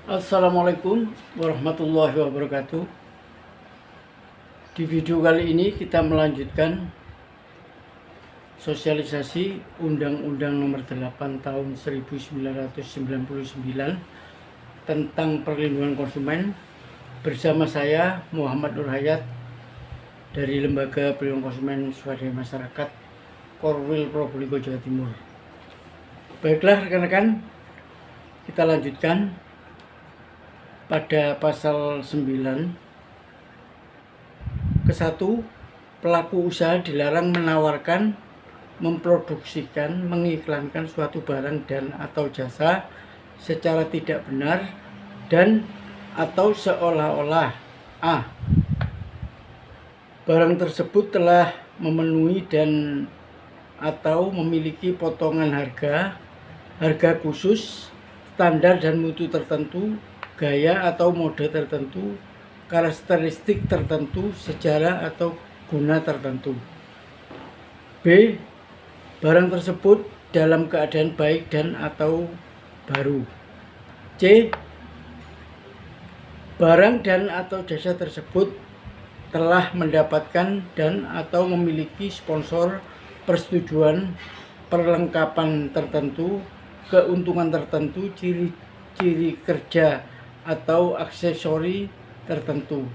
Assalamualaikum warahmatullahi wabarakatuh. Di video kali ini kita melanjutkan sosialisasi Undang-Undang Nomor 8 Tahun 1999 tentang perlindungan konsumen bersama saya Muhammad Nur Hayat dari Lembaga Perlindungan Konsumen Swadaya Masyarakat Korwil Probolinggo Jawa Timur. Baiklah rekan-rekan, kita lanjutkan pada pasal 9 ke-1, pelaku usaha dilarang menawarkan, memproduksikan, mengiklankan suatu barang dan atau jasa secara tidak benar dan atau seolah-olah a. barang tersebut telah memenuhi dan atau memiliki potongan harga khusus, standar dan mutu tertentu, gaya atau mode tertentu, karakteristik tertentu, sejarah atau guna tertentu. B. Barang tersebut dalam keadaan baik dan atau baru. C. Barang dan atau jasa tersebut telah mendapatkan dan atau memiliki sponsor, persetujuan, perlengkapan tertentu, keuntungan tertentu, ciri kerja atau aksesori tertentu.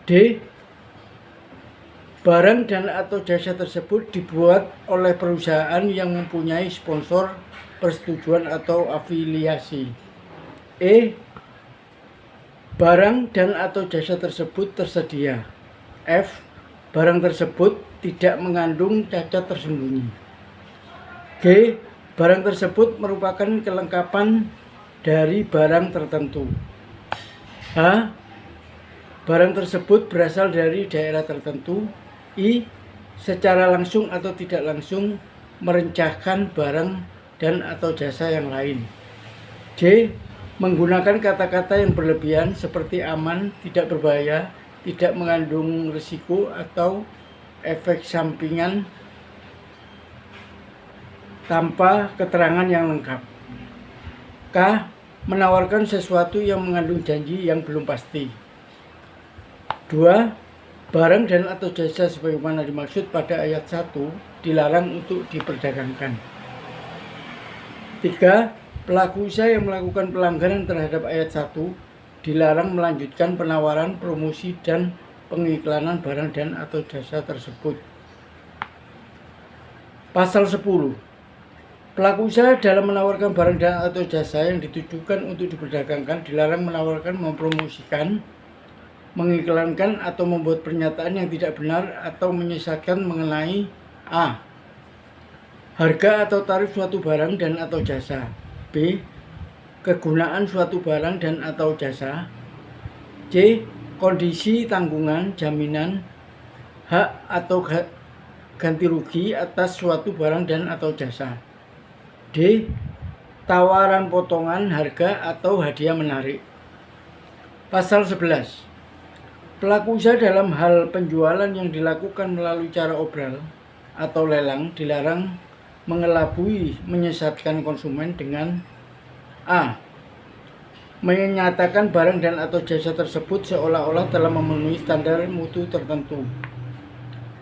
D. Barang dan atau jasa tersebut dibuat oleh perusahaan yang mempunyai sponsor, persetujuan atau afiliasi. E. Barang dan atau jasa tersebut tersedia. F. Barang tersebut tidak mengandung cacat tersembunyi. G. Barang tersebut merupakan kelengkapan dari barang tertentu. H. Barang tersebut berasal dari daerah tertentu. I. Secara langsung atau tidak langsung merencahkan barang dan atau jasa yang lain. J. Menggunakan kata-kata yang berlebihan seperti aman, tidak berbahaya, tidak mengandung risiko atau efek sampingan tanpa keterangan yang lengkap. K. Menawarkan sesuatu yang mengandung janji yang belum pasti. 2. Barang dan atau jasa sebagaimana dimaksud pada ayat 1 dilarang untuk diperdagangkan. 3. Pelaku usaha yang melakukan pelanggaran terhadap ayat 1 dilarang melanjutkan penawaran, promosi, dan pengiklanan barang dan atau jasa tersebut. Pasal 10. Pelaku usaha dalam menawarkan barang dan atau jasa yang ditujukan untuk diperdagangkan dilarang menawarkan, mempromosikan, mengiklankan atau membuat pernyataan yang tidak benar atau menyesatkan mengenai a. harga atau tarif suatu barang dan atau jasa. B. Kegunaan suatu barang dan atau jasa. C. Kondisi tanggungan, jaminan, hak atau ganti rugi atas suatu barang dan atau jasa. D. Tawaran potongan harga atau hadiah menarik. Pasal 11. Pelaku usaha dalam hal penjualan yang dilakukan melalui cara obral atau lelang dilarang mengelabui, menyesatkan konsumen dengan a. menyatakan barang dan atau jasa tersebut seolah-olah telah memenuhi standar mutu tertentu.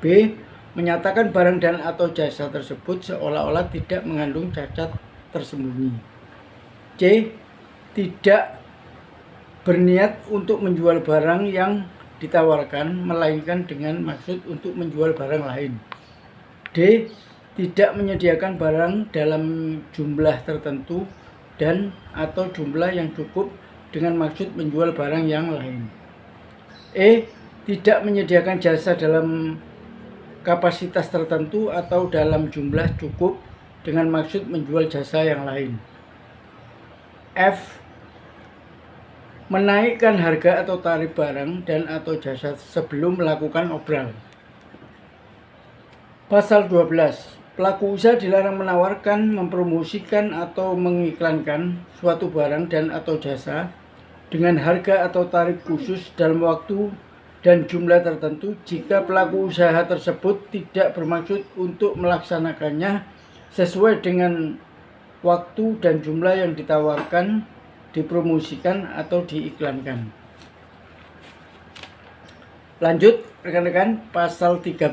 B. Menyatakan barang dan atau jasa tersebut seolah-olah tidak mengandung cacat tersembunyi. C. Tidak berniat untuk menjual barang yang ditawarkan, melainkan dengan maksud untuk menjual barang lain. D. Tidak menyediakan barang dalam jumlah tertentu dan atau jumlah yang cukup dengan maksud menjual barang yang lain. E. Tidak menyediakan jasa dalam kapasitas tertentu atau dalam jumlah cukup dengan maksud menjual jasa yang lain. F. Menaikkan harga atau tarif barang dan atau jasa sebelum melakukan obral. Pasal 12. Pelaku usaha dilarang menawarkan, mempromosikan atau mengiklankan suatu barang dan atau jasa dengan harga atau tarif khusus dalam waktu dan jumlah tertentu jika pelaku usaha tersebut tidak bermaksud untuk melaksanakannya sesuai dengan waktu dan jumlah yang ditawarkan dipromosikan atau diiklankan. Lanjut rekan-rekan, pasal 13.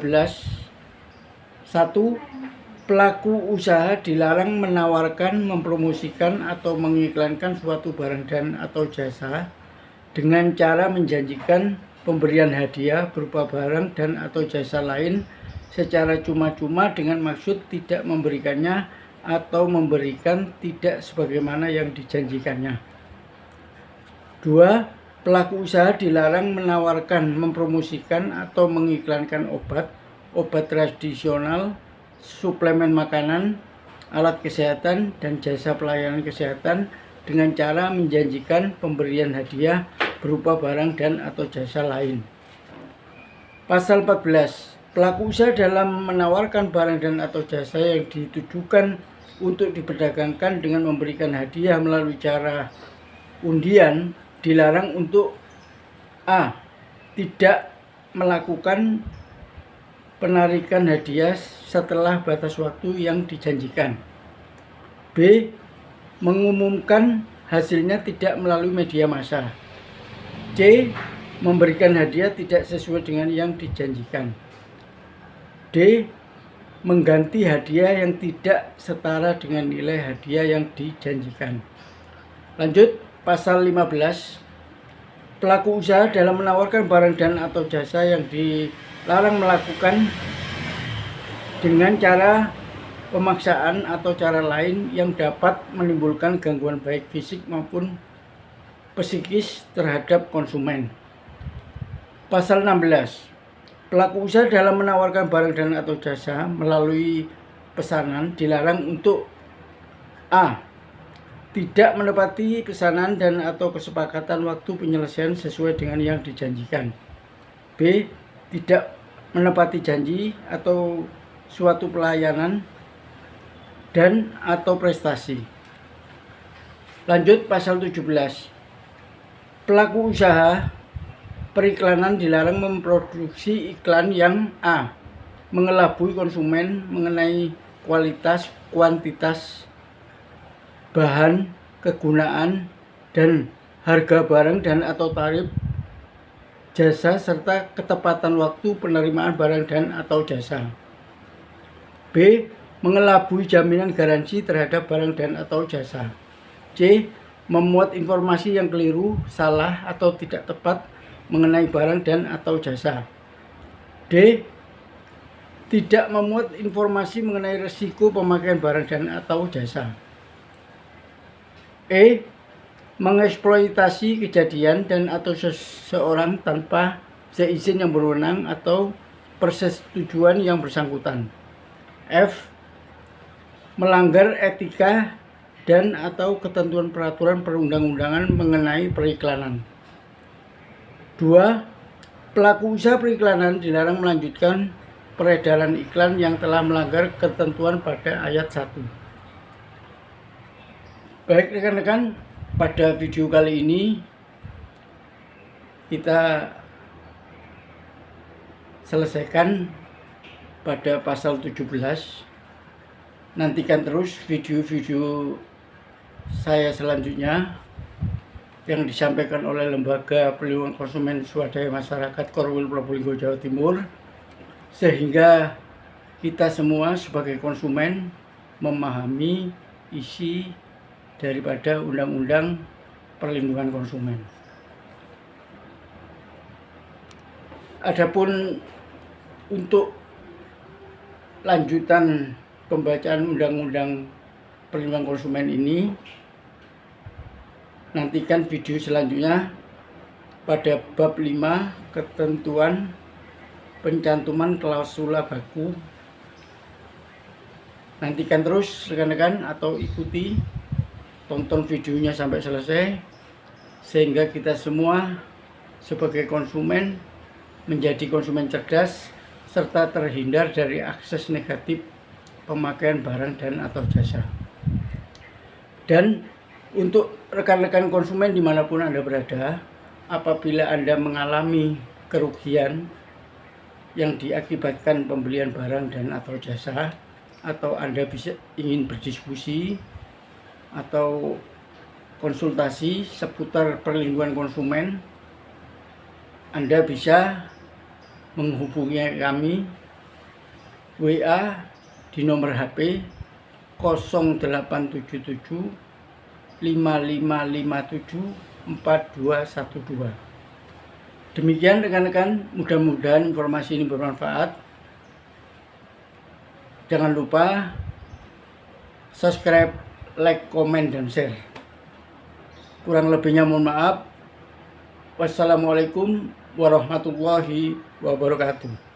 1. Pelaku usaha dilarang menawarkan, mempromosikan atau mengiklankan suatu barang dan atau jasa dengan cara menjanjikan pemberian hadiah berupa barang dan atau jasa lain secara cuma-cuma dengan maksud tidak memberikannya atau memberikan tidak sebagaimana yang dijanjikannya. 2. Pelaku usaha dilarang menawarkan, mempromosikan atau mengiklankan obat tradisional, suplemen makanan, alat kesehatan, dan jasa pelayanan kesehatan dengan cara menjanjikan pemberian hadiah berupa barang dan atau jasa lain. Pasal 14. Pelaku usaha dalam menawarkan barang dan atau jasa yang ditujukan untuk diperdagangkan dengan memberikan hadiah melalui cara undian dilarang untuk A. Tidak melakukan penarikan hadiah setelah batas waktu yang dijanjikan. B. Mengumumkan hasilnya tidak melalui media massa. C. Memberikan hadiah tidak sesuai dengan yang dijanjikan. D. Mengganti hadiah yang tidak setara dengan nilai hadiah yang dijanjikan. Lanjut, pasal 15. Pelaku usaha dalam menawarkan barang dan atau jasa yang dilarang melakukan dengan cara pemaksaan atau cara lain yang dapat menimbulkan gangguan baik fisik maupun psikis terhadap konsumen. Pasal 16. Pelaku usaha dalam menawarkan barang dan atau jasa melalui pesanan dilarang untuk A. Tidak menepati pesanan dan atau kesepakatan waktu penyelesaian sesuai dengan yang dijanjikan. B. Tidak menepati janji atau suatu pelayanan dan atau prestasi. Lanjut, pasal 17. Pelaku usaha periklanan dilarang memproduksi iklan yang A. Mengelabui konsumen mengenai kualitas, kuantitas, bahan, kegunaan, dan harga barang dan atau tarif jasa serta ketepatan waktu penerimaan barang dan atau jasa. B. Mengelabui jaminan garansi terhadap barang dan atau jasa. C. Memuat informasi yang keliru, salah, atau tidak tepat mengenai barang dan atau jasa. D. Tidak memuat informasi mengenai risiko pemakaian barang dan atau jasa. E. Mengeksploitasi kejadian dan atau seseorang tanpa seizin yang berwenang atau persetujuan yang bersangkutan. F. Melanggar etika dan atau ketentuan peraturan perundang-undangan mengenai periklanan. 2. Pelaku usaha periklanan dilarang melanjutkan peredaran iklan yang telah melanggar ketentuan pada ayat 1. Baik rekan-rekan, pada video kali ini kita selesaikan pada pasal 17. Nantikan terus video-video saya selanjutnya yang disampaikan oleh Lembaga Perlindungan Konsumen Swadaya Masyarakat Korwil Probolinggo Jawa Timur, sehingga kita semua sebagai konsumen memahami isi daripada Undang-Undang Perlindungan Konsumen. Adapun untuk lanjutan pembacaan Undang-Undang Perlindungan Konsumen ini, nantikan video selanjutnya pada bab 5, ketentuan pencantuman klausula baku. Nantikan terus rekan-rekan atau ikuti, tonton videonya sampai selesai, sehingga kita semua sebagai konsumen menjadi konsumen cerdas serta terhindar dari akses negatif pemakaian barang dan atau jasa. Dan untuk rekan-rekan konsumen dimanapun Anda berada, apabila Anda mengalami kerugian yang diakibatkan pembelian barang dan atau jasa, atau Anda ingin berdiskusi atau konsultasi seputar perlindungan konsumen, Anda bisa menghubungi kami WA di nomor HP 0877 5557 4212. Demikian rekan-rekan, mudah-mudahan informasi ini bermanfaat. Jangan lupa subscribe, like, komen, dan share. Kurang lebihnya mohon maaf. Wassalamualaikum warahmatullahi wabarakatuh.